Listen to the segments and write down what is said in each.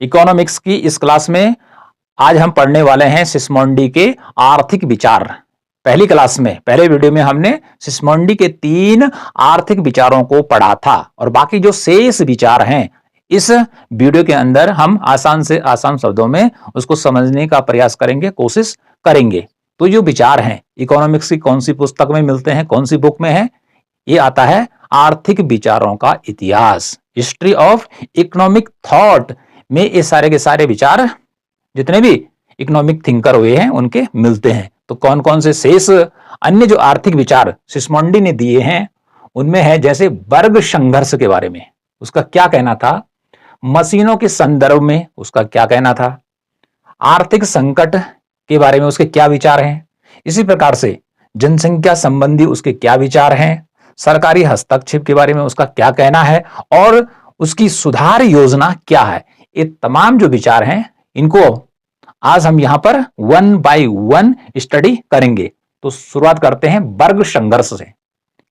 Economics की इस class में आज हम पढ़ने वाले हैं सिस्मोंडी के आर्थिक विचार। पहली क्लास में, पहले वीडियो में हमने सिस्मोंडी के 3 आर्थिक विचारों को पढ़ा था और बाकी जो शेष विचार हैं इस वीडियो के अंदर हम आसान से आसान शब्दों में उसको समझने का प्रयास करेंगे, कोशिश करेंगे। तो जो विचार हैं इकोनॉमिक्स की कौन सी पुस्तक में मिलते हैं, कौन सी बुक में है, ये आता है आर्थिक विचारों का इतिहास, हिस्ट्री ऑफ इकोनॉमिक थॉट में ये सारे के सारे विचार जितने भी इकोनॉमिक थिंकर हुए हैं उनके मिलते हैं। तो कौन कौन से शेष अन्य जो आर्थिक विचार सिस्मोंडी ने दिए हैं उनमें है जैसे वर्ग संघर्ष के बारे में उसका क्या कहना था, मशीनों के संदर्भ में उसका क्या कहना था, आर्थिक संकट के बारे में उसके क्या विचार हैं, इसी प्रकार से जनसंख्या संबंधी उसके क्या विचार हैं, सरकारी हस्तक्षेप के बारे में उसका क्या कहना है और उसकी सुधार योजना क्या है। ये तमाम जो विचार हैं इनको आज हम यहां पर 1 बाय 1 स्टडी करेंगे। तो शुरुआत करते हैं वर्ग संघर्ष से।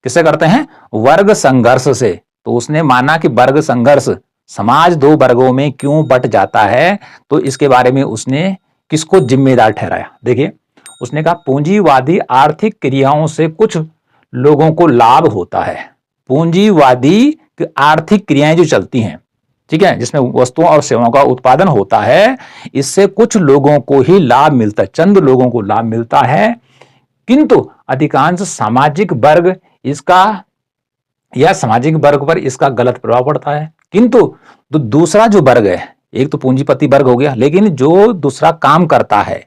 किससे करते हैं? वर्ग संघर्ष से। तो उसने माना कि वर्ग संघर्ष, समाज 2 वर्गों में क्यों बट जाता है, तो इसके बारे में उसने किसको जिम्मेदार ठहराया। देखिए, उसने कहा पूंजीवादी आर्थिक क्रियाओं से कुछ लोगों को लाभ होता है। पूंजीवादी आर्थिक क्रियाएं जो चलती हैं, ठीक है, जिसमें वस्तुओं और सेवाओं का उत्पादन होता है, इससे कुछ लोगों को ही लाभ मिलता है, चंद लोगों को लाभ मिलता है, किंतु अधिकांश सामाजिक वर्ग इसका या सामाजिक वर्ग पर इसका गलत प्रभाव पड़ता है। किंतु तो दूसरा जो वर्ग है, एक तो पूंजीपति वर्ग हो गया, लेकिन जो दूसरा काम करता है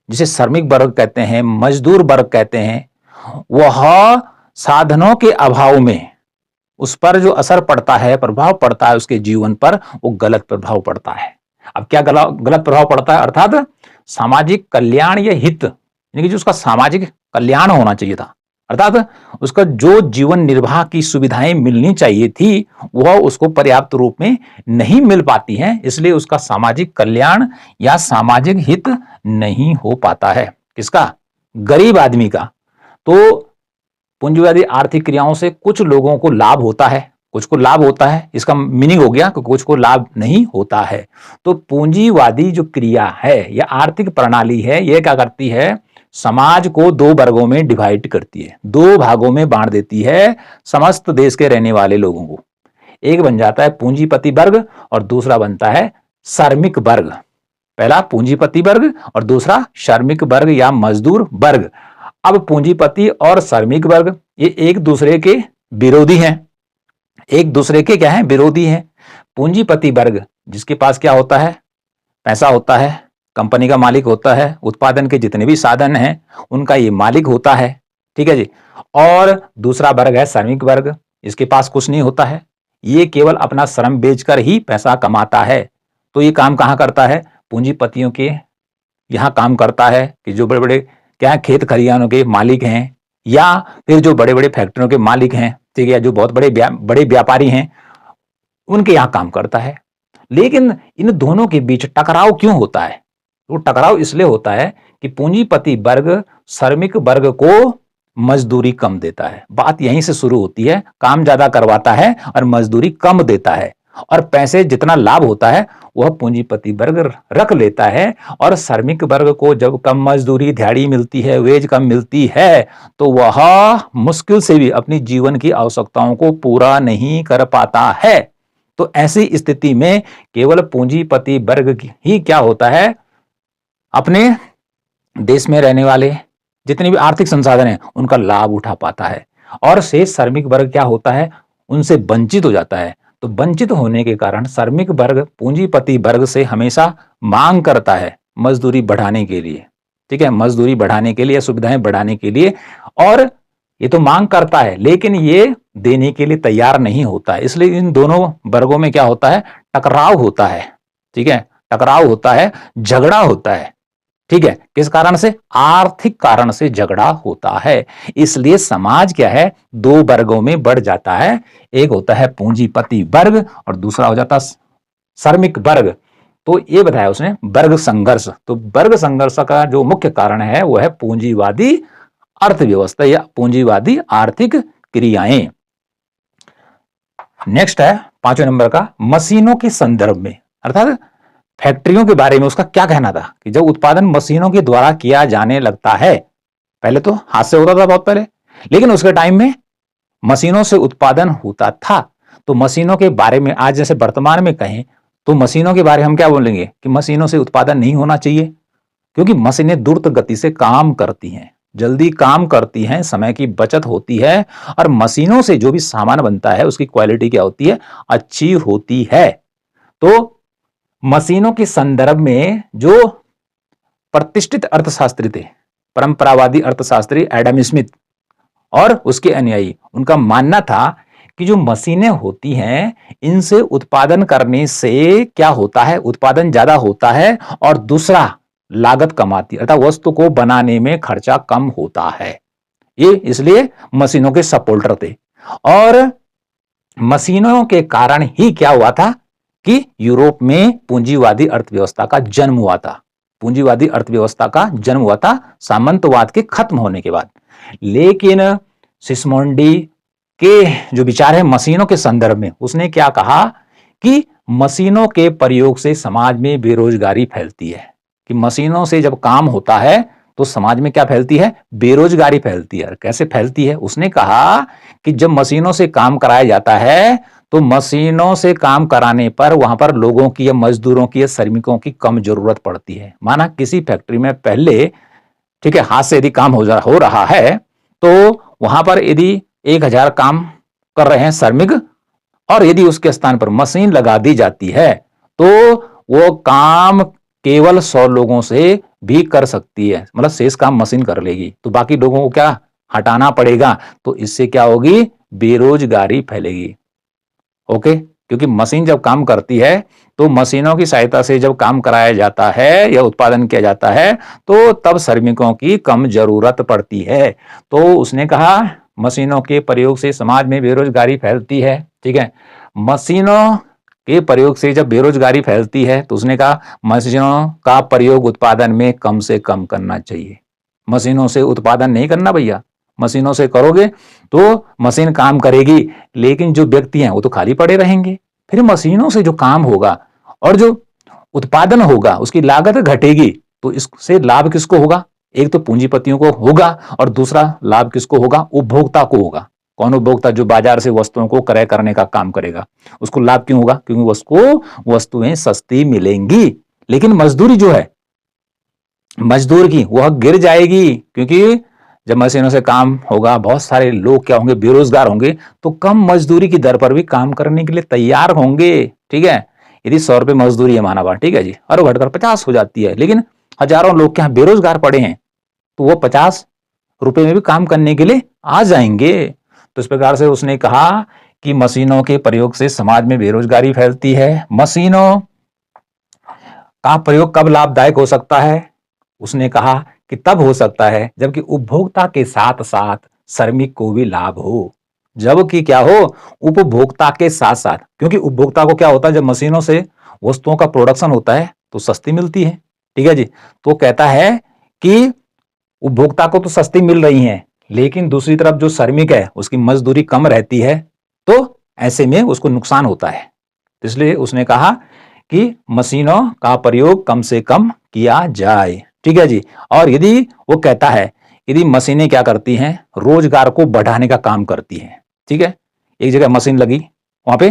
जिसे श्रमिक वर्ग कहते हैं, मजदूर वर्ग कहते हैं, वह साधनों के अभाव में उस पर जो असर पड़ता है, प्रभाव पड़ता है उसके जीवन पर, वो गलत प्रभाव पड़ता है। अब क्या गलत प्रभाव पड़ता है? अर्थात सामाजिक कल्याण या हित, यानी कि जो उसका सामाजिक कल्याण होना चाहिए था, अर्थात उसका जो जीवन निर्वाह की सुविधाएं मिलनी चाहिए थी वह उसको पर्याप्त रूप में नहीं मिल पाती हैं, इसलिए उसका सामाजिक कल्याण या सामाजिक हित नहीं हो पाता है। किसका? गरीब आदमी का। तो पूंजीवादी आर्थिक क्रियाओं से कुछ लोगों को लाभ होता है, कुछ को लाभ होता है, इसका मीनिंग हो गया कि कुछ को लाभ नहीं होता है। तो पूंजीवादी जो क्रिया है या आर्थिक प्रणाली है, यह क्या करती है? समाज को 2 वर्गों में डिवाइड करती है, 2 भागों में बांट देती है समस्त देश के रहने वाले लोगों को। एक बन जाता है पूंजीपति वर्ग और दूसरा बनता है श्रमिक वर्ग। पहला पूंजीपति वर्ग और दूसरा श्रमिक वर्ग या मजदूर वर्ग। अब पूंजीपति और श्रमिक वर्ग ये एक दूसरे के विरोधी हैं, एक दूसरे के क्या हैं? विरोधी हैं। पूंजीपति वर्ग जिसके पास क्या होता है? पैसा होता है, कंपनी का मालिक होता है, उत्पादन के जितने भी साधन हैं उनका ये मालिक होता है, ठीक है जी। और दूसरा वर्ग है श्रमिक वर्ग, इसके पास कुछ नहीं होता है, ये केवल अपना श्रम बेचकर ही पैसा कमाता है। तो ये काम कहां करता है? पूंजीपतियों के यहां काम करता है कि जो बड़े बड़े क्या खेत खलिहानों के मालिक हैं या फिर जो बड़े बड़े फैक्ट्रियों के मालिक हैं, ठीक है, जो बहुत बड़े व्यापारी हैं, उनके यहां काम करता है। लेकिन इन दोनों के बीच टकराव क्यों होता है? वो टकराव इसलिए होता है कि पूंजीपति वर्ग श्रमिक वर्ग को मजदूरी कम देता है। बात यहीं से शुरू होती है, काम ज्यादा करवाता है और मजदूरी कम देता है, और पैसे जितना लाभ होता है वह पूंजीपति वर्ग रख लेता है, और श्रमिक वर्ग को जब कम मजदूरी दिहाड़ी मिलती है, वेज कम मिलती है, तो वह मुश्किल से भी अपनी जीवन की आवश्यकताओं को पूरा नहीं कर पाता है। तो ऐसी स्थिति में केवल पूंजीपति वर्ग ही क्या होता है? अपने देश में रहने वाले जितने भी आर्थिक संसाधन हैं उनका लाभ उठा पाता है, और शेष श्रमिक वर्ग क्या होता है? उनसे वंचित हो जाता है। तो वंचित होने के कारण श्रमिक वर्ग पूंजीपति वर्ग से हमेशा मांग करता है मजदूरी बढ़ाने के लिए, ठीक है, मजदूरी बढ़ाने के लिए, सुविधाएं बढ़ाने के लिए, और ये तो मांग करता है लेकिन ये देने के लिए तैयार नहीं होता है। इसलिए इन दोनों वर्गों में क्या होता है? टकराव होता है, ठीक है, टकराव होता है, झगड़ा होता है, ठीक है। किस कारण से? आर्थिक कारण से झगड़ा होता है। इसलिए समाज क्या है? 2 वर्गों में बढ़ जाता है, एक होता है पूंजीपति वर्ग और दूसरा हो जाता श्रमिक वर्ग। तो ये बताया उसने वर्ग संघर्ष। तो वर्ग संघर्ष का जो मुख्य कारण है वो है पूंजीवादी अर्थव्यवस्था या पूंजीवादी आर्थिक क्रियाएं। नेक्स्ट है 5वें नंबर का मशीनों के संदर्भ में, अर्थात फैक्ट्रियों के बारे में उसका क्या कहना था कि जब उत्पादन मशीनों के द्वारा किया जाने लगता है, पहले तो हाथ से होता था बहुत पहले, लेकिन उसके टाइम में मशीनों से उत्पादन होता था। तो मशीनों के बारे में आज जैसे वर्तमान में कहें तो मशीनों के बारे में हम क्या बोलेंगे कि मशीनों से उत्पादन नहीं होना चाहिए, क्योंकि मशीनें द्रुत गति से काम करती हैं, जल्दी काम करती हैं, समय की बचत होती है और मशीनों से जो भी सामान बनता है उसकी क्वालिटी क्या होती है, अच्छी होती है। तो मशीनों के संदर्भ में जो प्रतिष्ठित अर्थशास्त्री थे, परंपरावादी अर्थशास्त्री एडम स्मिथ और उसके अनुयायी, उनका मानना था कि जो मशीनें होती हैं इनसे उत्पादन करने से क्या होता है, उत्पादन ज्यादा होता है और दूसरा लागत कम आती है, अर्थात वस्तु को बनाने में खर्चा कम होता है। ये इसलिए मशीनों के सपोर्टर थे। और मशीनों के कारण ही क्या हुआ था कि यूरोप में पूंजीवादी अर्थव्यवस्था का जन्म हुआ था। पूंजीवादी अर्थव्यवस्था का जन्म हुआ था सामंतवाद के खत्म होने के बाद। लेकिन सिस्मोंडी के जो विचार है मशीनों के संदर्भ में, उसने क्या कहा कि मशीनों के प्रयोग से समाज में बेरोजगारी फैलती है, कि मशीनों से जब काम होता है तो समाज में क्या फैलती है, बेरोजगारी फैलती है। कैसे फैलती है, उसने कहा कि जब मशीनों से काम कराया जाता है तो मशीनों से काम कराने पर वहां पर लोगों की या मजदूरों की या श्रमिकों की कम जरूरत पड़ती है। माना किसी फैक्ट्री में पहले, ठीक है, हाथ से यदि काम हो रहा है तो वहां पर यदि 1000 काम कर रहे हैं श्रमिक, और यदि उसके स्थान पर मशीन लगा दी जाती है तो वो काम केवल 100 लोगों से भी कर सकती है, मतलब शेष काम मशीन कर लेगी, तो बाकी लोगों को क्या हटाना पड़ेगा। तो इससे क्या होगी, बेरोजगारी फैलेगी। ओके, क्योंकि मशीन जब काम करती है तो मशीनों की सहायता से जब काम कराया जाता है या उत्पादन किया जाता है तो तब श्रमिकों की कम जरूरत पड़ती है। तो उसने कहा मशीनों के प्रयोग से समाज में बेरोजगारी फैलती है। ठीक है, मशीनों के प्रयोग से जब बेरोजगारी फैलती है तो उसने कहा मशीनों का प्रयोग उत्पादन में कम से कम करना चाहिए। मशीनों से उत्पादन नहीं करना भैया, मशीनों से करोगे तो मशीन काम करेगी लेकिन जो व्यक्ति हैं वो तो खाली पड़े रहेंगे। फिर मशीनों से जो काम होगा और जो उत्पादन होगा उसकी लागत घटेगी, तो इससे लाभ किसको होगा, एक तो पूंजीपतियों को होगा और दूसरा लाभ किसको होगा, उपभोक्ता को होगा। कौन उपभोक्ता, जो बाजार से वस्तुओं को क्रय करने का काम करेगा, उसको लाभ क्यों होगा, क्योंकि उसको वस्तुएं सस्ती मिलेंगी। लेकिन मजदूरी जो है, मजदूर की वह गिर जाएगी, क्योंकि जब मशीनों से काम होगा बहुत सारे लोग क्या होंगे, बेरोजगार होंगे, तो कम मजदूरी की दर पर भी काम करने के लिए तैयार होंगे। ठीक है, यदि 100 रुपए मजदूरी है माना, ठीक है जी, और घटकर 50 हो जाती है, लेकिन हजारों लोग क्या बेरोजगार पड़े हैं तो वो 50 रुपए में भी काम करने के लिए आ जाएंगे। तो इस प्रकार से उसने कहा कि मशीनों के प्रयोग से समाज में बेरोजगारी फैलती है। मशीनों का प्रयोग कब लाभदायक हो सकता है, उसने कहा कि तब हो सकता है जबकि उपभोक्ता के साथ साथ श्रमिक को भी लाभ हो। जबकि क्या हो, उपभोक्ता के साथ साथ, क्योंकि उपभोक्ता को क्या होता है, जब मशीनों से वस्तुओं का प्रोडक्शन होता है तो सस्ती मिलती है। ठीक है जी, तो कहता है कि उपभोक्ता को तो सस्ती मिल रही है लेकिन दूसरी तरफ जो श्रमिक है उसकी मजदूरी कम रहती है, तो ऐसे में उसको नुकसान होता है। इसलिए उसने कहा कि मशीनों का प्रयोग कम से कम किया जाए। ठीक है जी, और यदि वो कहता है यदि मशीनें क्या करती हैं, रोजगार को बढ़ाने का काम करती हैं। ठीक है, एक जगह मशीन लगी, वहां पे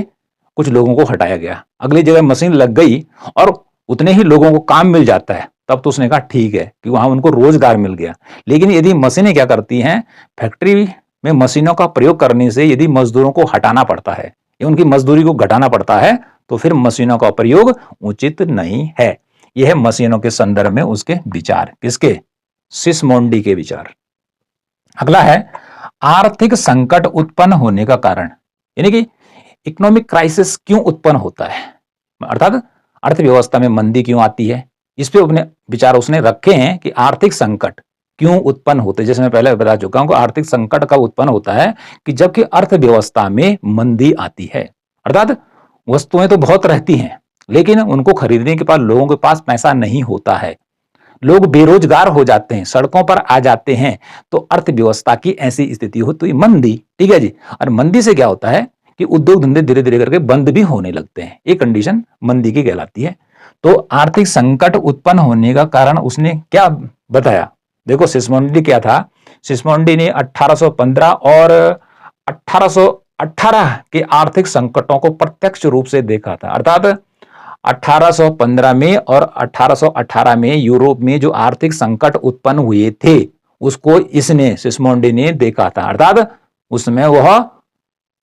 कुछ लोगों को हटाया गया, अगली जगह मशीन लग गई और उतने ही लोगों को काम मिल जाता है, तब तो उसने कहा ठीक है कि वहां उनको रोजगार मिल गया। लेकिन यदि मशीनें क्या करती हैं, फैक्ट्री में मशीनों का प्रयोग करने से यदि मजदूरों को हटाना पड़ता है या उनकी मजदूरी को घटाना पड़ता है तो फिर मशीनों का प्रयोग उचित नहीं है। यह है मशीनों के संदर्भ में उसके विचार, किसके, सिस्मोंडी के विचार। अगला है आर्थिक संकट उत्पन्न होने का कारण, यानी कि इकोनॉमिक क्राइसिस क्यों उत्पन्न होता है, अर्थात अर्थव्यवस्था में मंदी क्यों आती है। इस पे अपने विचार उसने रखे हैं कि आर्थिक संकट क्यों उत्पन्न होते हैं। जैसे मैं पहले बता चुका हूं कि आर्थिक संकट कब उत्पन्न होता है कि जबकि अर्थव्यवस्था में मंदी आती है, अर्थात वस्तुएं तो बहुत रहती हैं लेकिन उनको खरीदने के बाद लोगों के पास पैसा नहीं होता है, लोग बेरोजगार हो जाते हैं, सड़कों पर आ जाते हैं, तो अर्थव्यवस्था की ऐसी स्थिति हो तो ये मंदी। ठीक है जी, और मंदी से क्या होता है कि उद्योग धंधे धीरे धीरे करके बंद भी होने लगते हैं, ये कंडीशन मंदी की कहलाती है। तो आर्थिक संकट उत्पन्न होने का कारण उसने क्या बताया? देखो सिस्मोंडी क्या था, सिस्मोंडी ने 1815 और 1818 के आर्थिक संकटों को प्रत्यक्ष रूप से देखा था। अर्थात 1815 में और 1818 में यूरोप में जो आर्थिक संकट उत्पन्न हुए थे उसको इसने सिस्मोंडी ने देखा था। अर्थात उसमें वह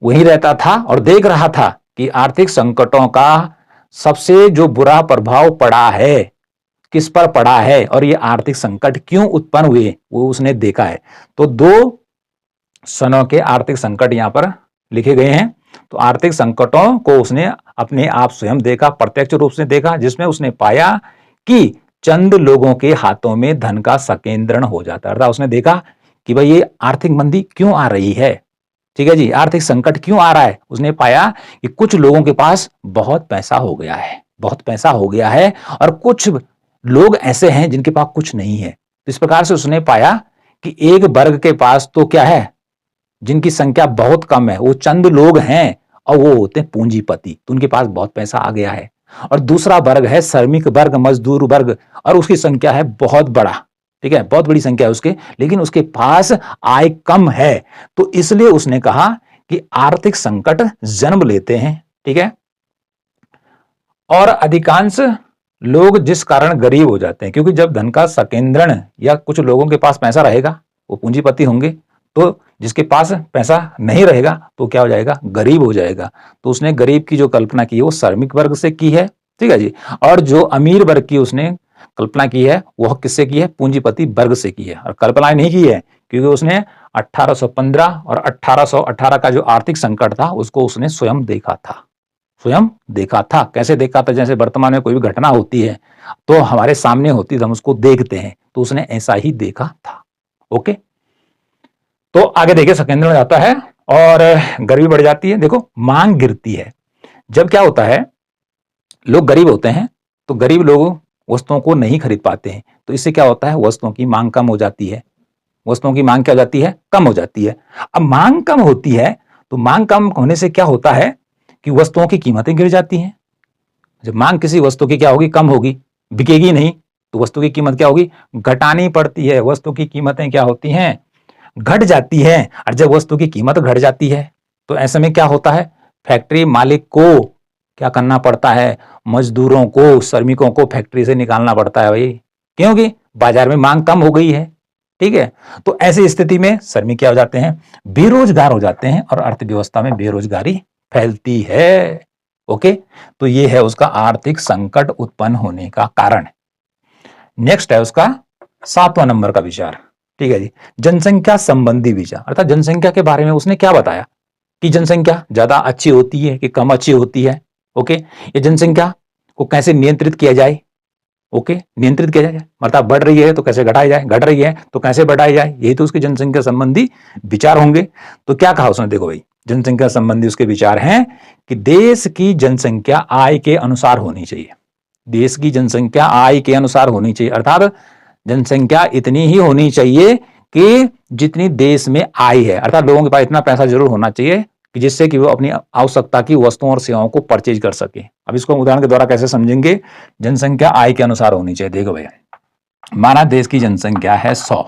वहीं रहता था और देख रहा था कि आर्थिक संकटों का सबसे जो बुरा प्रभाव पड़ा है किस पर पड़ा है और ये आर्थिक संकट क्यों उत्पन्न हुए वो उसने देखा है। तो दो सनों के आर्थिक संकट यहां पर लिखे गए हैं। तो आर्थिक संकटों को उसने अपने आप स्वयं देखा, प्रत्यक्ष रूप से देखा, जिसमें उसने पाया कि चंद लोगों के हाथों में धन का संकेंद्रण हो जाता है। अर्थात उसने देखा कि भाई ये आर्थिक मंदी क्यों आ रही है, ठीक है जी, आर्थिक संकट क्यों आ रहा है। उसने पाया कि कुछ लोगों के पास बहुत पैसा हो गया है, बहुत पैसा हो गया है और कुछ लोग ऐसे हैं जिनके पास कुछ नहीं है। तो इस प्रकार से उसने पाया कि एक वर्ग के पास तो क्या है, जिनकी संख्या बहुत कम है, वो चंद लोग हैं और वो होते हैं पूंजीपति, तो उनके पास बहुत पैसा आ गया है। और दूसरा वर्ग है श्रमिक वर्ग, मजदूर वर्ग, और उसकी संख्या है बहुत बड़ा, ठीक है, बहुत बड़ी संख्या है उसके, लेकिन उसके पास आय कम है। तो इसलिए उसने कहा कि आर्थिक संकट जन्म लेते हैं, ठीक है। और अधिकांश लोग जिस कारण गरीब हो जाते हैं, क्योंकि जब धन का संकेंद्रण या कुछ लोगों के पास पैसा रहेगा वो पूंजीपति होंगे, तो जिसके पास पैसा नहीं रहेगा तो क्या हो जाएगा, गरीब हो जाएगा। तो उसने गरीब की जो कल्पना की है वो श्रमिक वर्ग से की है, ठीक है जी। और जो अमीर वर्ग की उसने कल्पना की है वह किससे की है, पूंजीपति वर्ग से की है। और कल्पना नहीं की है क्योंकि उसने 1815 और 1818 का जो आर्थिक संकट था उसको उसने स्वयं देखा था, स्वयं देखा था। कैसे देखा था, जैसे वर्तमान में कोई भी घटना होती है तो हमारे सामने होती है, हम उसको देखते हैं, तो उसने ऐसा ही देखा था। ओके, तो आगे देखिए, संकेंद्रण में जाता है और गरीबी बढ़ जाती है। देखो मांग गिरती है। जब क्या होता है, लोग गरीब होते हैं तो गरीब लोग वस्तुओं को नहीं खरीद पाते हैं, तो इससे क्या होता है, वस्तुओं की मांग कम हो जाती है। वस्तुओं की मांग क्या हो जाती है, कम हो जाती है। अब मांग कम होती है तो मांग कम होने से क्या होता है कि वस्तुओं की कीमतें गिर जाती हैं। जब मांग किसी वस्तु की क्या होगी, कम होगी, बिकेगी नहीं, तो वस्तु की कीमत क्या होगी, घटानी पड़ती है। वस्तु की कीमतें क्या होती हैं, घट जाती है। और जब वस्तु की कीमत घट जाती है तो ऐसे में क्या होता है, फैक्ट्री मालिक को क्या करना पड़ता है, मजदूरों को, श्रमिकों को फैक्ट्री से निकालना पड़ता है भाई, क्योंकि बाजार में मांग कम हो गई है, ठीक है। तो ऐसी स्थिति में श्रमिक क्या हो जाते हैं, बेरोजगार हो जाते हैं और अर्थव्यवस्था में बेरोजगारी फैलती है। ओके, तो ये है उसका आर्थिक संकट उत्पन्न होने का कारण। नेक्स्ट है उसका 7वां नंबर का विचार, ठीक है जी, जनसंख्या संबंधी विचार। अर्थात जनसंख्या के बारे में उसने क्या बताया कि जनसंख्या ज्यादा अच्छी होती है कि कम अच्छी होती है। ओके, ये जनसंख्या को कैसे नियंत्रित किया जाए, ओके, नियंत्रित किया जाए, मतलब बढ़ रही है तो कैसे घटाई जाए, घट रही है तो कैसे बढ़ाई जाए, यही तो उसके जनसंख्या संबंधी विचार होंगे। तो क्या कहा उसने, देखो भाई, जनसंख्या संबंधी उसके विचार हैं कि देश की जनसंख्या आय के अनुसार होनी चाहिए। देश की जनसंख्या आय के अनुसार होनी चाहिए, अर्थात जनसंख्या इतनी ही होनी चाहिए कि जितनी देश में आय है। अर्थात लोगों के पास इतना पैसा जरूर होना चाहिए कि जिससे कि वो अपनी आवश्यकता की वस्तुओं और सेवाओं को परचेज कर सके। अब इसको उदाहरण के द्वारा कैसे समझेंगे, जनसंख्या आय के अनुसार होनी चाहिए। देखो भैया, माना देश की जनसंख्या है 100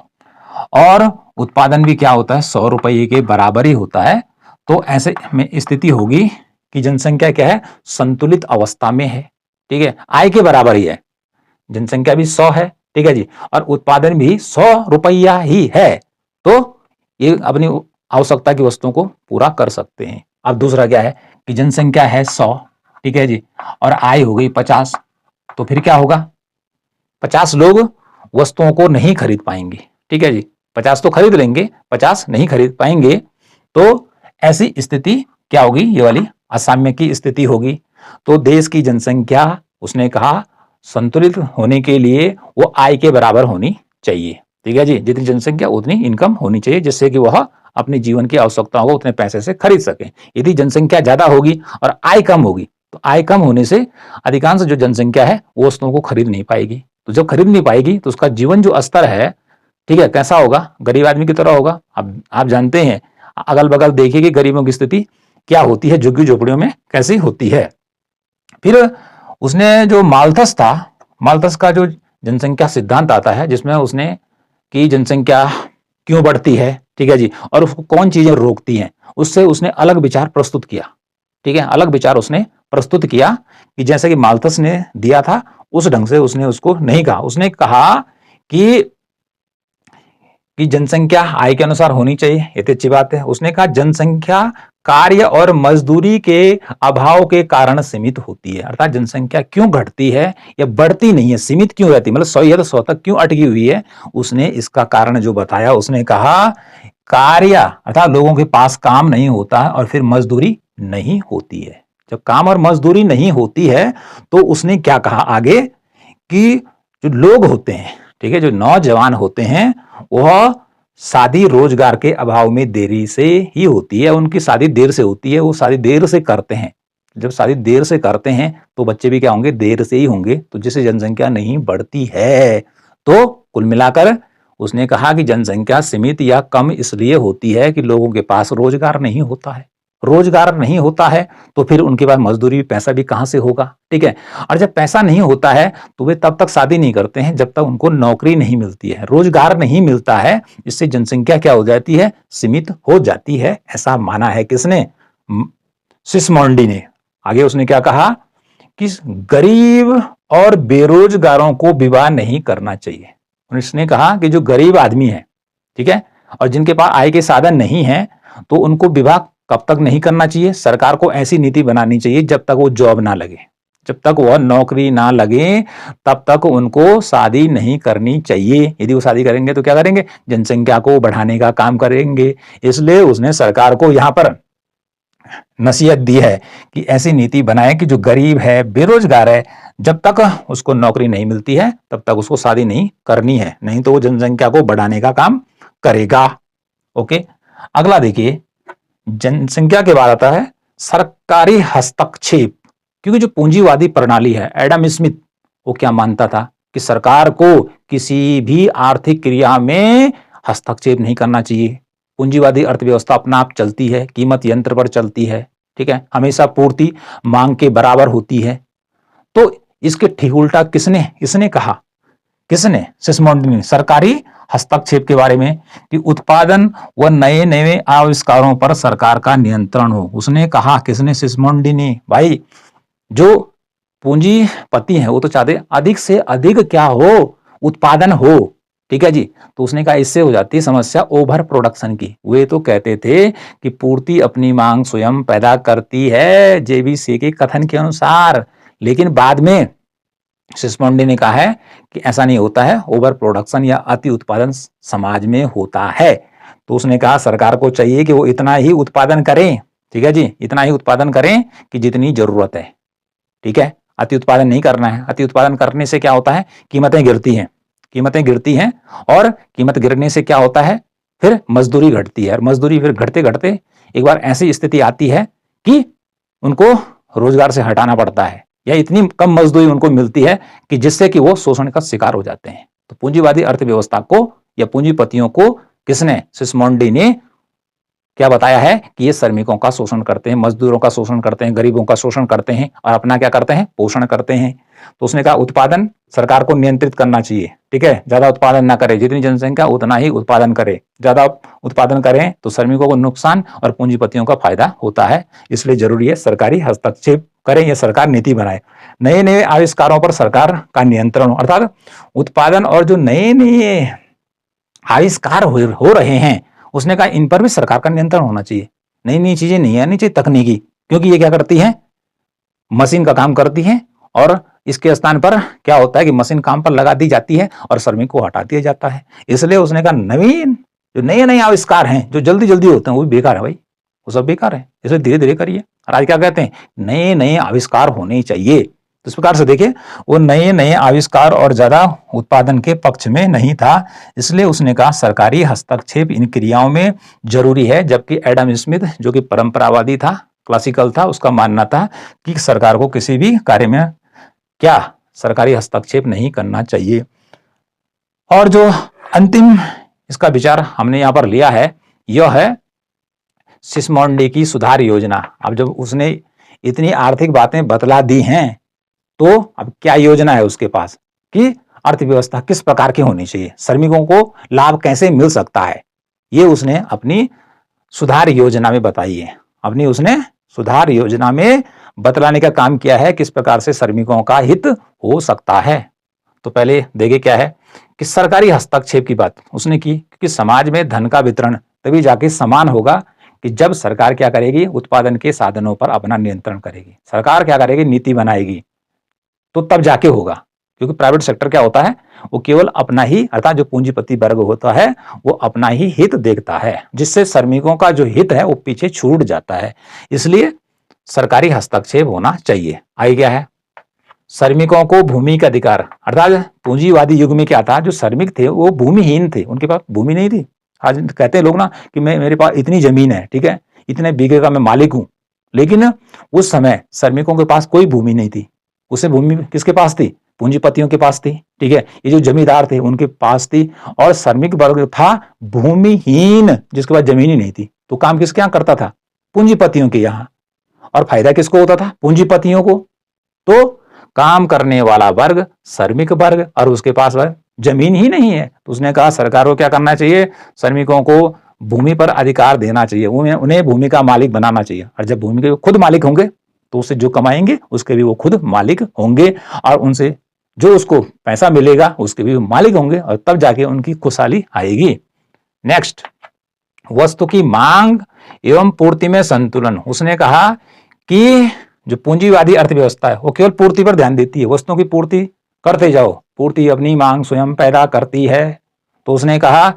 और उत्पादन भी क्या होता है, 100 रुपये के बराबर ही होता है। तो ऐसे में स्थिति होगी कि जनसंख्या क्या है, संतुलित अवस्था में है, ठीक है, आय के बराबर ही है। जनसंख्या भी 100 है, ठीक है जी, और उत्पादन भी 100 रुपया ही है, तो ये अपनी आवश्यकता की वस्तुओं को पूरा कर सकते हैं। अब दूसरा क्या है कि जनसंख्या है 100, ठीक है जी, और आय हो गई 50, तो फिर क्या होगा, 50 लोग वस्तुओं को नहीं खरीद पाएंगे, ठीक है जी, 50 तो खरीद लेंगे, 50 नहीं खरीद पाएंगे। तो ऐसी स्थिति क्या होगी, ये वाली असाम्य की स्थिति होगी। तो देश की जनसंख्या उसने कहा संतुलित होने के लिए वो आय के बराबर होनी चाहिए, ठीक है जी, जितनी जनसंख्या उतनी इनकम होनी चाहिए, जिससे कि वह अपने जीवन की आवश्यकताओं को उतने पैसे से खरीद सके। यदि जनसंख्या ज्यादा होगी और आय कम होगी तो आय कम होने से अधिकांश जो जनसंख्या है वो वस्तुओं को खरीद नहीं पाएगी। तो जब खरीद नहीं पाएगी तो उसका जीवन जो स्तर है, ठीक है, कैसा होगा, गरीब आदमी की तरह होगा। अब आप जानते हैं, अगल बगल देखिए कि गरीबों की स्थिति क्या होती है, झुग्गी झोपड़ियों में कैसी होती है। फिर उसने जो माल्थस था, माल्थस का जो जनसंख्या सिद्धांत आता है, जिसमें उसने कि जनसंख्या क्यों बढ़ती है, ठीक है जी, और उसको कौन चीजें रोकती हैं, उससे उसने अलग विचार प्रस्तुत किया। ठीक है, अलग विचार उसने प्रस्तुत किया कि जैसे कि माल्थस ने दिया था उस ढंग से उसने उसको नहीं कहा। उसने कहा कि जनसंख्या आय के अनुसार होनी चाहिए, ये तो अच्छी बात है। उसने कहा जनसंख्या कार्य और मजदूरी के अभाव के कारण सीमित होती है, अर्थात जनसंख्या क्यों घटती है या बढ़ती नहीं है, सीमित क्यों रहती है, मतलब 100 या तो 100 तक क्यों अटकी हुई है। उसने इसका कारण जो बताया, उसने कहा कार्य अर्थात लोगों के पास काम नहीं होता है और फिर मजदूरी नहीं होती है। जब काम और मजदूरी नहीं होती है तो उसने क्या कहा आगे कि जो लोग होते हैं, ठीक है, जो नौजवान होते हैं, वह शादी रोजगार के अभाव में देरी से ही होती है, उनकी शादी देर से होती है, वो शादी देर से करते हैं। जब शादी देर से करते हैं तो बच्चे भी क्या होंगे, देर से ही होंगे, तो जिससे जनसंख्या नहीं बढ़ती है। तो कुल मिलाकर उसने कहा कि जनसंख्या सीमित या कम इसलिए होती है कि लोगों के पास रोजगार नहीं होता है। रोजगार नहीं होता है तो फिर उनके पास मजदूरी पैसा भी कहां से होगा, ठीक है। और जब पैसा नहीं होता है तो वे तब तक शादी नहीं करते हैं जब तक उनको नौकरी नहीं मिलती है, रोजगार नहीं मिलता है। इससे जनसंख्या क्या हो जाती है, सीमित हो जाती है। ऐसा माना है किसने, सिस्मोंडी ने। आगे उसने क्या कहा कि गरीब और बेरोजगारों को विवाह नहीं करना चाहिए। उसने कहा कि जो गरीब आदमी है, ठीक है, और जिनके पास आय के साधन नहीं है, तो उनको विवाह कब तक नहीं करना चाहिए, सरकार को ऐसी नीति बनानी चाहिए जब तक वो जॉब ना लगे, जब तक वह नौकरी ना लगे तब तक उनको शादी नहीं करनी चाहिए। यदि वो शादी करेंगे तो क्या करेंगे, जनसंख्या को बढ़ाने का काम करेंगे। इसलिए उसने सरकार को यहां पर नसीहत दी है कि ऐसी नीति बनाए कि जो गरीब है, बेरोजगार है, जब तक उसको नौकरी नहीं मिलती है तब तक उसको शादी नहीं करनी है, नहीं तो वो जनसंख्या को बढ़ाने का काम करेगा। ओके, अगला देखिए, जनसंख्या के बाद आता है सरकारी हस्तक्षेप। क्योंकि जो पूंजीवादी प्रणाली है, एडम स्मिथ वो क्या मानता था कि सरकार को किसी भी आर्थिक क्रिया में हस्तक्षेप नहीं करना चाहिए। पूंजीवादी अर्थव्यवस्था अपना आप चलती है, कीमत यंत्र पर चलती है, ठीक है, हमेशा पूर्ति मांग के बराबर होती है। तो इसके ठीक उल्टा किसने इसने कहा, किसने, सिस्मोंडी ने, सरकारी हस्तक्षेप के बारे में, कि उत्पादन व नए नए आविष्कारों पर सरकार का नियंत्रण हो। उसने कहा, किसने, सिस्मोंडी ने। भाई जो पूंजीपति है वो तो चाहते अधिक से अधिक क्या हो, उत्पादन हो, ठीक है जी। तो उसने कहा इससे हो जाती है समस्या ओवर प्रोडक्शन की। वे तो कहते थे कि पूर्ति अपनी मांग स्वयं पैदा करती है, जेबीसी के कथन के अनुसार, लेकिन बाद में सिस्मोंडी ने कहा है कि ऐसा नहीं होता है, ओवर प्रोडक्शन या अति उत्पादन समाज में होता है। तो उसने कहा सरकार को चाहिए कि वो इतना ही उत्पादन करें, ठीक है जी, इतना ही उत्पादन करें कि जितनी जरूरत है, ठीक है, अति उत्पादन नहीं करना है। अति उत्पादन करने से क्या होता है, कीमतें गिरती हैं, कीमतें गिरती हैं, और कीमत गिरने से क्या होता है, फिर मजदूरी घटती है, और मजदूरी फिर घटते घटते एक बार ऐसी स्थिति आती है कि उनको रोजगार से हटाना पड़ता है, या इतनी कम मजदूरी उनको मिलती है कि जिससे कि वो शोषण का शिकार हो जाते हैं। तो पूंजीवादी अर्थव्यवस्था को या पूंजीपतियों को किसने, सिस्मोंडी ने क्या बताया है कि ये श्रमिकों का शोषण करते हैं, मजदूरों का शोषण करते हैं, गरीबों का शोषण करते हैं, और अपना क्या करते हैं, पोषण करते हैं। तो उसने कहा उत्पादन सरकार को नियंत्रित करना चाहिए, ठीक है, ज्यादा उत्पादन ना करे, जितनी जनसंख्या उतना ही उत्पादन करे, ज्यादा उत्पादन करें तो श्रमिकों को नुकसान और पूंजीपतियों का फायदा होता है। इसलिए जरूरी है सरकारी हस्तक्षेप करें या सरकार नीति बनाए। नए नए आविष्कारों पर सरकार का नियंत्रण, अर्थात उत्पादन और जो नए नए आविष्कार हो रहे हैं, उसने कहा इन पर भी सरकार का नियंत्रण होना चाहिए। नई नई चीजें नहीं आनी चाहिए तकनीकी, क्योंकि ये क्या करती है, मशीन का काम करती है, और इसके स्थान पर क्या होता है कि मशीन काम पर लगा दी जाती है और श्रमिक को हटा दिया जाता है। इसलिए उसने कहा नवीन जो नए नए आविष्कार हैं जो जल्दी जल्दी होते हैं वो भी बेकार है भाई, वो सब बेकार है, इसलिए धीरे धीरे करिए। और आज क्या कहते हैं, नए नए आविष्कार होने चाहिए। तो इस प्रकार से देखिए, वो नए नए आविष्कार और ज्यादा उत्पादन के पक्ष में नहीं था, इसलिए उसने कहा सरकारी हस्तक्षेप इन क्रियाओं में जरूरी है। जबकि एडम स्मिथ जो कि परंपरावादी था, क्लासिकल था, उसका मानना था कि सरकार को किसी भी कार्य में क्या, सरकारी हस्तक्षेप नहीं करना चाहिए। और जो अंतिम इसका विचार हमने यहां पर लिया है, यह है सिस्मोंडी की सुधार योजना। अब जब उसने इतनी आर्थिक बातें बतला दी हैं, तो अब क्या योजना है उसके पास कि अर्थव्यवस्था किस प्रकार की होनी चाहिए, श्रमिकों को लाभ कैसे मिल सकता है, ये उसने अपनी सुधार योजना में बताई है। अपनी उसने सुधार योजना में बतलाने का काम किया है किस प्रकार से श्रमिकों का हित हो सकता है। तो पहले देखे क्या है कि सरकारी हस्तक्षेप की बात उसने की, क्योंकि समाज में धन का वितरण तभी जाके समान होगा कि जब सरकार क्या करेगी, उत्पादन के साधनों पर अपना नियंत्रण करेगी। सरकार क्या करेगी, नीति बनाएगी, तो तब जाके होगा। क्योंकि प्राइवेट सेक्टर क्या होता है, वो केवल अपना ही, अर्थात जो पूंजीपति वर्ग होता है वो अपना ही हित देखता है, जिससे श्रमिकों का जो हित है वो पीछे छूट जाता है। इसलिए सरकारी हस्तक्षेप होना चाहिए। आगे क्या है, श्रमिकों को भूमि का अधिकार, अर्थात पूंजीवादी युग में क्या था, जो श्रमिक थे वो भूमिहीन थे, उनके पास भूमि नहीं थी। आज कहते हैं लोग ना कि मेरे पास इतनी जमीन है, ठीक है, इतने बीघे का मैं मालिक हूं, लेकिन उस समय श्रमिकों के पास कोई भूमि नहीं थी। उसे भूमि किसके पास थी, पूंजीपतियों के पास थी, ठीक है, ये जो जमींदार थे उनके पास थी। और श्रमिक वर्ग था भूमिहीन, जिसके पास जमीन ही नहीं थी, तो काम किसके यहाँ करता था, पूंजीपतियों के यहाँ। और फायदा किसको होता था, पूंजीपतियों को। तो काम करने वाला वर्ग श्रमिक वर्ग, और उसके पास जमीन ही नहीं है, तो उसने कहा सरकार को क्या करना चाहिए, श्रमिकों को भूमि पर अधिकार देना चाहिए, उन्हें भूमि का मालिक बनाना चाहिए। और जब भूमि के खुद मालिक होंगे तो उससे जो कमाएंगे उसके भी वो खुद मालिक होंगे, और उनसे जो उसको पैसा मिलेगा उसके भी मालिक होंगे, और तब जाके उनकी खुशहाली आएगी। नेक्स्ट, वस्तु की मांग एवं पूर्ति में संतुलन। उसने कहा कि जो पूंजीवादी अर्थव्यवस्था है वो केवल पूर्ति पर ध्यान देती है, वस्तुओं की पूर्ति करते जाओ, पूर्ति अपनी मांग स्वयं पैदा करती है। तो उसने कहा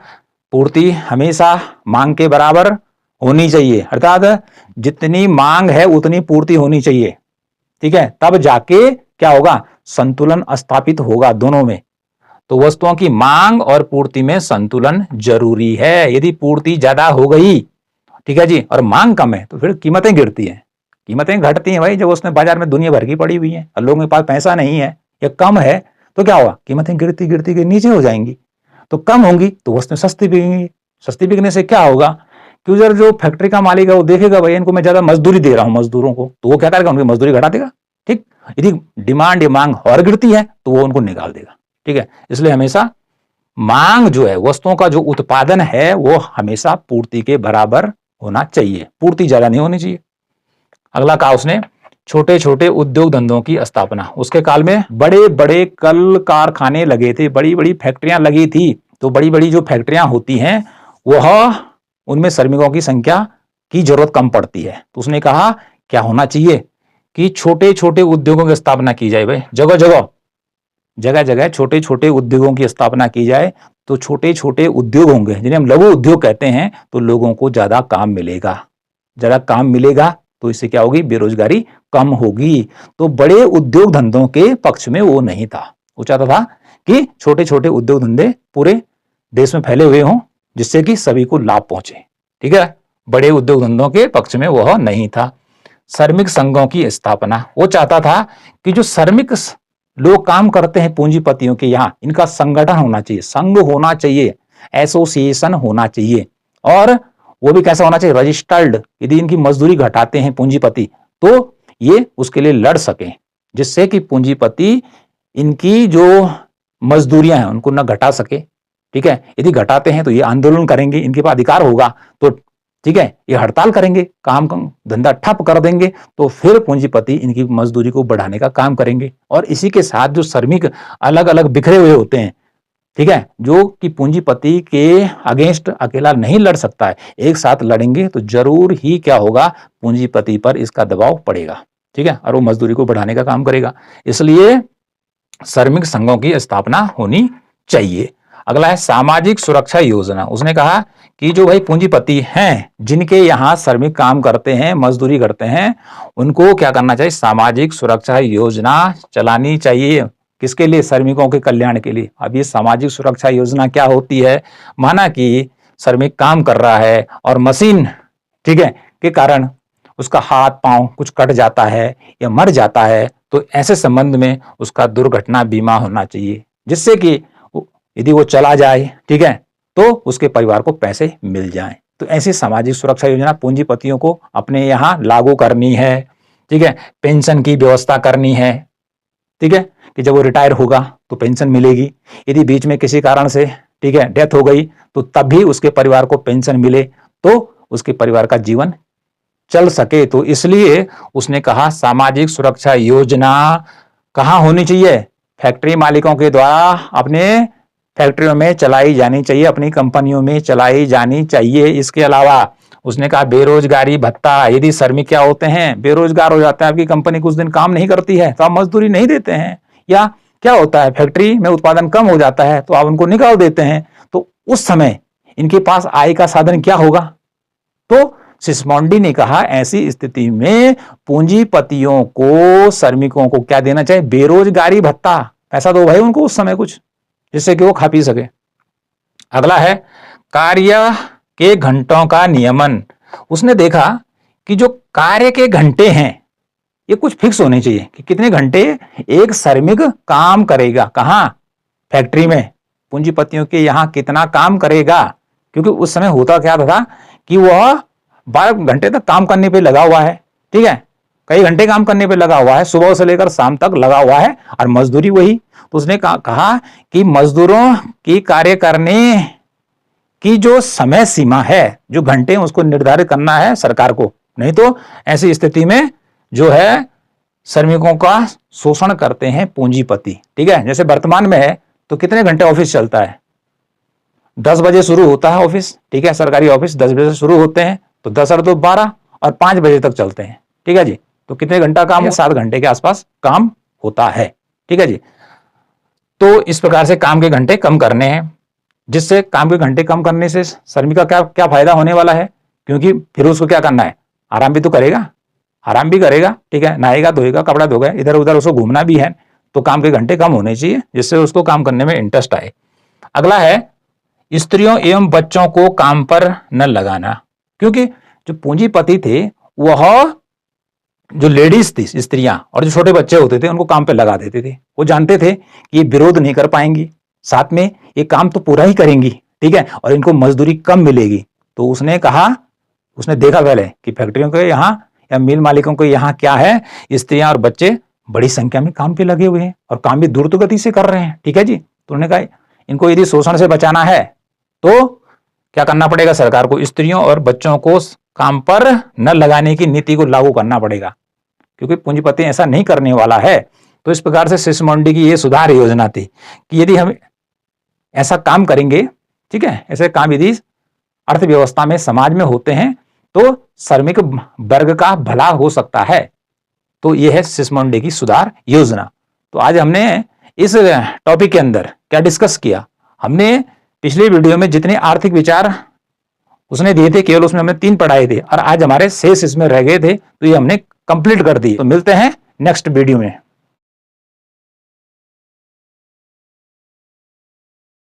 पूर्ति हमेशा मांग के बराबर होनी चाहिए, अर्थात जितनी मांग है उतनी पूर्ति होनी चाहिए, ठीक है, तब जाके क्या होगा, संतुलन स्थापित होगा दोनों में। तो वस्तुओं की मांग और पूर्ति में संतुलन जरूरी है। यदि पूर्ति ज्यादा हो गई, ठीक है जी, और मांग कम है, तो फिर कीमतें गिरती हैं, कीमतें घटती हैं भाई। जब उसने बाजार में दुनिया भर की पड़ी हुई है और लोगों के पास पैसा नहीं है या कम है, तो क्या होगा, कीमतें गिरती गिरती के नीचे हो जाएंगी। तो कम होंगी तो वस्तुएं सस्ती बिकेंगी। सस्ती बिकने से क्या होगा कि उधर जो फैक्ट्री का मालिक है वो देखेगा भाई इनको मैं ज्यादा मजदूरी दे रहा हूं मजदूरों को, तो वो क्या करेगा, उनकी मजदूरी घटा देगा। ठीक, यदि डिमांड या मांग और गिरती है तो वो उनको निकाल देगा। ठीक है, इसलिए हमेशा मांग जो है, वस्तुओं का जो उत्पादन है वो हमेशा पूर्ति के बराबर होना चाहिए, पूर्ति ज्यादा नहीं होनी चाहिए। अगला कहा उसने छोटे छोटे उद्योग धंधों की स्थापना। उसके काल में बड़े बड़े कल कारखाने लगे थे, बड़ी बड़ी फैक्ट्रियां लगी थी। तो बड़ी बड़ी जो फैक्ट्रियां होती हैं वह, उनमें श्रमिकों की संख्या की जरूरत कम पड़ती है। तो उसने कहा क्या होना चाहिए कि छोटे छोटे उद्योगों की स्थापना की जाए। भाई जगह जगह जगह जगह छोटे छोटे उद्योगों की स्थापना की जाए, तो छोटे छोटे उद्योग होंगे जिन्हें हम लघु उद्योग कहते हैं, तो लोगों को ज्यादा काम मिलेगा। ज्यादा काम मिलेगा तो इससे क्या होगी, बेरोजगारी कम होगी। तो बड़े उद्योग धंधों के पक्ष में वो नहीं था, वो चाहता था कि छोटे छोटे उद्योग धंधे पूरे देश में फैले हुए हों जिससे कि सभी को लाभ पहुंचे। ठीक है, बड़े उद्योग धंधों के पक्ष में वह नहीं था। श्रमिक संघों की स्थापना, वो चाहता था कि जो श्रमिक लोग काम करते हैं पूंजीपतियों के यहाँ, इनका संगठन होना चाहिए, संघ होना चाहिए, एसोसिएशन होना चाहिए। और वो भी कैसा होना चाहिए, रजिस्टर्ड। यदि इनकी मजदूरी घटाते हैं पूंजीपति तो ये उसके लिए लड़ सके, जिससे कि पूंजीपति इनकी जो मजदूरियां हैं उनको न घटा सके। ठीक है, यदि घटाते हैं तो ये आंदोलन करेंगे, इनके पास अधिकार होगा तो ठीक है, ये हड़ताल करेंगे, काम धंधा ठप कर देंगे, तो फिर पूंजीपति इनकी मजदूरी को बढ़ाने का काम करेंगे। और इसी के साथ जो श्रमिक अलग अलग बिखरे हुए होते हैं, ठीक है, जो कि पूंजीपति के अगेंस्ट अकेला नहीं लड़ सकता है, एक साथ लड़ेंगे तो जरूर ही क्या होगा, पूंजीपति पर इसका दबाव पड़ेगा। ठीक है, और वो मजदूरी को बढ़ाने का काम करेगा। इसलिए श्रमिक संघों की स्थापना होनी चाहिए। अगला है सामाजिक सुरक्षा योजना। उसने कहा कि जो भाई पूंजीपति हैं जिनके यहाँ श्रमिक काम करते हैं, मजदूरी करते हैं, उनको क्या करना चाहिए, सामाजिक सुरक्षा योजना चलानी चाहिए। किसके लिए, श्रमिकों के कल्याण के लिए। अब ये सामाजिक सुरक्षा योजना क्या होती है, माना कि श्रमिक काम कर रहा है और मशीन, ठीक है, के कारण उसका हाथ पांव कुछ कट जाता है या मर जाता है, तो ऐसे संबंध में उसका दुर्घटना बीमा होना चाहिए, जिससे कि यदि वो चला जाए, ठीक है, तो उसके परिवार को पैसे मिल जाएं। तो ऐसी सामाजिक सुरक्षा योजना पूंजीपतियों को अपने यहाँ लागू करनी है। ठीक है, पेंशन की व्यवस्था करनी है। ठीक है, कि जब वो रिटायर होगा तो पेंशन मिलेगी, यदि बीच में किसी कारण से, ठीक है, डेथ हो गई तो तब भी उसके परिवार को पेंशन मिले, तो उसके परिवार का जीवन चल सके। तो इसलिए उसने कहा सामाजिक सुरक्षा योजना कहाँ होनी चाहिए? फैक्ट्री मालिकों के द्वारा अपने फैक्ट्रियों में चलाई जानी चाहिए, अपनी कंपनियों में चलाई जानी चाहिए। इसके अलावा उसने कहा बेरोजगारी भत्ता, यदि श्रमिक क्या होते हैं, बेरोजगार हो जाते हैं, आपकी कंपनी कुछ दिन काम नहीं करती है तो आप मजदूरी नहीं देते हैं, या क्या होता है फैक्ट्री में उत्पादन कम हो जाता है तो आप उनको निकाल देते हैं, तो उस समय इनके पास आय का साधन क्या होगा? तो सिस्मोंडी ने कहा ऐसी स्थिति में पूंजीपतियों को श्रमिकों को क्या देना चाहिए? बेरोजगारी भत्ता, पैसा दो भाई उनको उस समय कुछ, जिससे कि वो खा पी सके। अगला है कार्य के घंटों का नियमन। उसने देखा कि जो कार्य के घंटे हैं ये कुछ फिक्स होने चाहिए कि कितने घंटे एक श्रमिक काम करेगा, कहां? फैक्ट्री में, पूंजीपतियों के यहां कितना काम करेगा, क्योंकि उस समय होता क्या था कि वह 12 घंटे तक काम करने पे लगा हुआ है, ठीक है, कई घंटे काम करने पे लगा हुआ है, सुबह से लेकर शाम तक लगा हुआ है और मजदूरी वही। तो उसने कहा कि मजदूरों की कार्य करने की जो समय सीमा है, जो घंटे उसको निर्धारित करना है सरकार को, नहीं तो ऐसी स्थिति में जो है श्रमिकों का शोषण करते हैं पूंजीपति, ठीक है। जैसे वर्तमान में है तो कितने घंटे ऑफिस चलता है? 10 बजे शुरू होता है ऑफिस, ठीक है, सरकारी ऑफिस 10 बजे से शुरू होते हैं, तो 10 और 2 12 और 5 बजे तक चलते हैं, ठीक है जी। तो कितने घंटा काम है? 7 घंटे के आसपास काम होता है, ठीक है जी। तो इस प्रकार से काम के घंटे कम करने हैं, जिससे काम के घंटे कम करने से श्रमिक का क्या क्या फायदा होने वाला है, क्योंकि फिर उसको क्या करना है, आराम भी तो करेगा, आराम भी करेगा, ठीक है, नहाएगा धोएगा कपड़ा धोएगा, इधर उधर उसको घूमना भी है, तो काम के घंटे कम होने चाहिए जिससे उसको काम करने में इंटरेस्ट आए। अगला है स्त्रियों एवं बच्चों को काम पर न लगाना, क्योंकि जो पूंजीपति थे वह जो लेडीज थी, स्त्रियां और जो छोटे बच्चे होते थे उनको काम पे लगा देते थे। वो जानते थे कि ये विरोध नहीं कर पाएंगी, साथ में ये काम तो पूरा ही करेंगी, ठीक है, और इनको मजदूरी कम मिलेगी। तो उसने कहा, उसने देखा पहले कि फैक्ट्रियों के यहाँ या मिल मालिकों के यहाँ क्या है, स्त्रियां और बच्चे बड़ी संख्या में काम पे लगे हुए हैं और काम भी द्रुत गति से कर रहे हैं, ठीक है जी। तो उन्होंने कहा इनको यदि शोषण से बचाना है तो क्या करना पड़ेगा, सरकार को स्त्रियों और बच्चों को काम पर न लगाने की नीति को लागू करना पड़ेगा, क्योंकि पूंजीपति ऐसा नहीं करने वाला है। तो इस प्रकार से सिस्मोंडी की यह सुधार योजना थी कि यदि हम ऐसा काम करेंगे, ठीक है, ऐसे काम यदि अर्थव्यवस्था में समाज में होते हैं तो श्रमिक वर्ग का भला हो सकता है। तो यह है सिस्मोंडी की सुधार योजना। तो आज हमने इस टॉपिक के अंदर क्या डिस्कस किया, हमने पिछले वीडियो में जितने आर्थिक विचार उसने दिए थे केवल उसमें हमने 3 पढ़ाए थे और आज हमारे शेष इसमें रह गए थे, तो ये हमने कंप्लीट कर दिए। तो मिलते हैं नेक्स्ट वीडियो में।